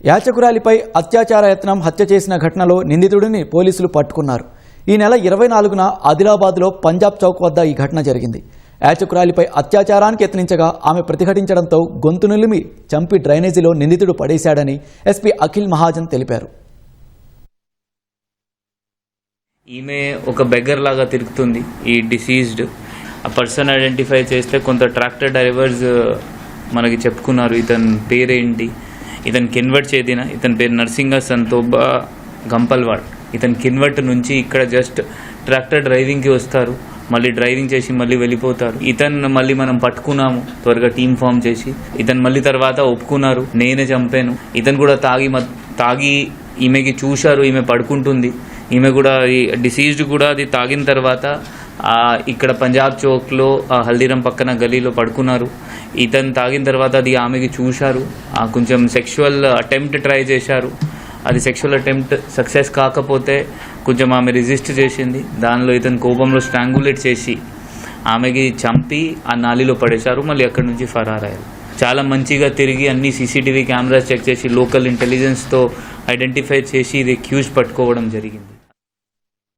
యాచకురాలిపై అత్యాచార యత్నం హత్య చేసిన ఘటనలో నిందితుడిని పోలీసులు పట్టుకున్నారు. ఈ నెల 24న ఆదిలాబాద్లో పంజాబ్ చౌక్ వద్ద ఈ ఘటన జరిగింది. యాచకురాలిపై అత్యాచారానికి యత్నించగా ఆమె ప్రతిఘటించడంతో గొంతు నిలిమి చంపి డ్రైనేజీలో నిందితుడు పడేశాడని ఎస్పీ అఖిల్ మహాజన్ తెలిపారు. ఈమె ఒక బెగ్గర్ లాగా తిరుగుతుంది. ఈ డిసీజ్డ్ ఆ పర్సన్ ఐడెంటిఫై చేస్తే కొంత ట్రాక్టర్ డ్రైవర్స్ మనకి చెప్పుకున్నారు ఇతని పేరేంటి, ఇతను కిన్వర్ట్ చేదిన, ఇతని పేరు నర్సింగ సంతోబా గంపల్వాడ్. ఇతను కిన్వర్ట్ నుంచి ఇక్కడ జస్ట్ ట్రాక్టర్ డ్రైవింగ్కి వస్తారు, మళ్ళీ డ్రైవింగ్ చేసి మళ్ళీ వెళ్ళిపోతారు. ఇతను మళ్ళీ మనం పట్టుకున్నాము త్వరగా టీమ్ ఫామ్ చేసి. ఇతను మళ్ళీ తర్వాత ఒప్పుకున్నారు నేనే చంపాను. ఇతను కూడా తాగి ఈమెకి చూశారు, ఈమె పడుకుంటుంది. ఈమె కూడా ఈ డిసీజ్డ్ కూడా అది తాగిన తర్వాత ఇక్కడ పంజాబ్ చౌక్లో హల్దీరామ్ పక్కన గలీలో పడుకున్నారు. ఇతను తాగిన తర్వాత అది ఆమెకి చూశారు, కొంచెం సెక్షువల్ అటెంప్ట్ ట్రై చేశారు. అది సెక్షువల్ అటెంప్ట్ సక్సెస్ కాకపోతే కొంచెం ఆమె రెసిస్ట్ చేసింది. దానిలో ఇతను కోపంలో స్ట్రాంగులేట్ చేసి ఆమెకి చంపి ఆ నాలిలో పడేశారు. మళ్ళీ అక్కడి నుంచి ఫరారయ్యారు. చాలా మంచిగా తిరిగి అన్ని సీసీటీవీ కెమెరాస్ చెక్ చేసి లోకల్ ఇంటెలిజెన్స్తో ఐడెంటిఫై చేసి ఇది అక్యూజ్ పట్టుకోవడం జరిగింది.